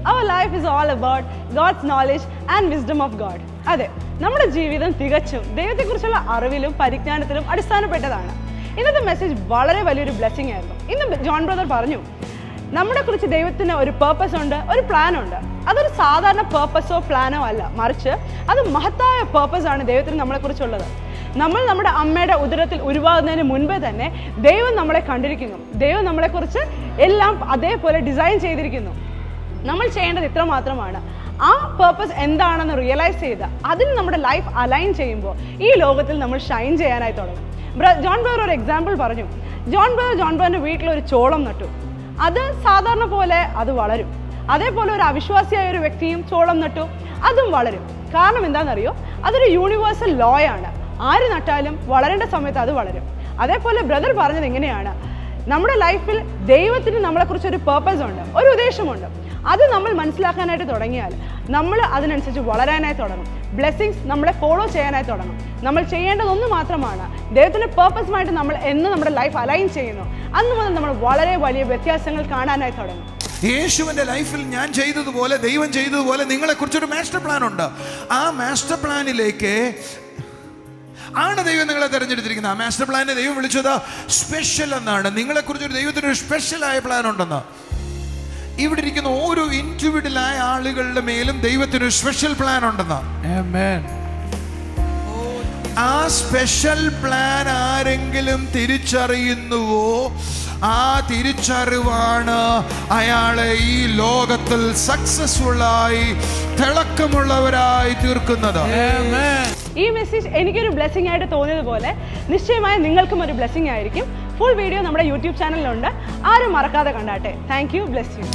our life is all about God's knowledge and wisdom of God. അതെ, നമ്മുടെ ജീവിതം തികച്ചും ദൈവത്തെക്കുറിച്ചുള്ള അറിവിലും പരിജ്ഞാനത്തിലും അടിസ്ഥാനപ്പെട്ടതാണ്. ഇന്നത്തെ മെസ്സേജ് വളരെ വലിയൊരു ബ്ലെസ്സിങ് ആയിരുന്നു. ഇന്ന് ജോൺ ബ്രദർ പറഞ്ഞു, നമ്മളെ കുറിച്ച് ദൈവത്തിന് ഒരു പേർപ്പസ് ഉണ്ട്, ഒരു പ്ലാൻ ഉണ്ട്. അതൊരു സാധാരണ പേർപ്പസോ പ്ലാനോ അല്ല, മറിച്ച് അത് മഹത്തായ പേർപ്പസ് ആണ് ദൈവത്തിന് നമ്മളെക്കുറിച്ചുള്ളത്. നമ്മൾ നമ്മുടെ അമ്മയുടെ ഉദരത്തിൽ ഉരുവാകുന്നതിന് മുൻപേ തന്നെ ദൈവം നമ്മളെ കണ്ടിരിക്കുന്നു. ദൈവം നമ്മളെക്കുറിച്ച് എല്ലാം അതേപോലെ ഡിസൈൻ ചെയ്തിരിക്കുന്നു. നമ്മൾ ചെയ്യേണ്ടത് ഇത്ര മാത്രമാണ്, ആ പേർപ്പസ് എന്താണെന്ന് റിയലൈസ് ചെയ്ത് അതിന് നമ്മുടെ ലൈഫ് അലൈൻ ചെയ്യുമ്പോൾ ഈ ലോകത്തിൽ നമ്മൾ ഷൈൻ ചെയ്യാനായി തുടങ്ങും. ജോൺ ബ്രദർ ഒരു എക്സാമ്പിൾ പറഞ്ഞു. ജോൺ ബ്രദറിൻ്റെ വീട്ടിലൊരു ചോളം നട്ടു. അത് സാധാരണ പോലെ അത് വളരും. അതേപോലെ ഒരു അവിശ്വാസിയായ ഒരു വ്യക്തിയും ചോളം നട്ടു, അതും വളരും. കാരണം എന്താണെന്നറിയോ, അതൊരു യൂണിവേഴ്സൽ ലോ ആണ്. ആര് നട്ടാലും വളരേണ്ട സമയത്ത് അത് വളരും. അതേപോലെ ബ്രദർ പറഞ്ഞത് ഇങ്ങനെയാണ്, നമ്മുടെ ലൈഫിൽ ദൈവത്തിന് നമ്മളെക്കുറിച്ച് ഒരു പേർപ്പസ് ഉണ്ട്, ഒരു ഉദ്ദേശമുണ്ട്. അത് നമ്മൾ മനസ്സിലാക്കാനായിട്ട് തുടങ്ങിയാൽ നമ്മൾ അതിനനുസരിച്ച് വളരാനായി തുടങ്ങും. ബ്ലെസ്സിങ്സ് നമ്മളെ ഫോളോ ചെയ്യാനായി തുടങ്ങും. നമ്മൾ ചെയ്യേണ്ടതൊന്ന് മാത്രമാണ്, ദൈവത്തിൻ്റെ പേർപ്പസുമായിട്ട് നമ്മൾ എന്ന് നമ്മുടെ ലൈഫ് അലൈൻ ചെയ്യുന്നു, അന്ന് മുതൽ നമ്മൾ വളരെ വലിയ വ്യത്യാസങ്ങൾ കാണാനായി തുടങ്ങും. യേശുവിൻ്റെ ലൈഫിൽ ഞാൻ ചെയ്തതുപോലെ, ദൈവം ചെയ്തതുപോലെ നിങ്ങളെക്കുറിച്ചൊരു മാസ്റ്റർ പ്ലാൻ ഉണ്ട്. ആ മാസ്റ്റർ പ്ലാനിലേക്ക് ആണ് ദൈവം നിങ്ങളെ തിരഞ്ഞെടുത്തിരിക്കുന്നത്. ആ മാസ്റ്റർ പ്ലാനെ ദൈവം വിളിച്ചത് സ്പെഷ്യൽ എന്നാണ്. നിങ്ങളെക്കുറിച്ചൊരു ദൈവത്തിനൊരു സ്പെഷ്യലായ പ്ലാൻ ഉണ്ടെന്ന്. ഇവിടെ ഇരിക്കുന്ന ഓരോ ഇൻഡിവിജ്വലായ ആളുകളുടെ മേലും ദൈവത്തിനൊരു സ്പെഷ്യൽ പ്ലാൻ ഉണ്ടെന്ന്. ആ സ്പെഷ്യൽ പ്ലാൻ ആരെങ്കിലും തിരിച്ചറിയുന്നുവോ, ആ തിരിച്ചറിവാണ് അയാളെ ഈ ലോകത്തിൽ സക്സസ്ഫുള്ളായി തിളക്കമുള്ളവരായി തീർക്കുന്നത്. ഈ മെസ്സേജ് എനിക്കൊരു ബ്ലെസ്സിംഗ് ആയിട്ട് തോന്നിയതുപോലെ നിശ്ചയമായും നിങ്ങൾക്കും ഒരു ബ്ലെസ്സിംഗ് ആയിരിക്കും. ഫുൾ വീഡിയോ നമ്മുടെ യൂട്യൂബ് ചാനലിലുണ്ട്, ആരും മറക്കാതെ കണ്ടാട്ടെ. Thank you, bless U.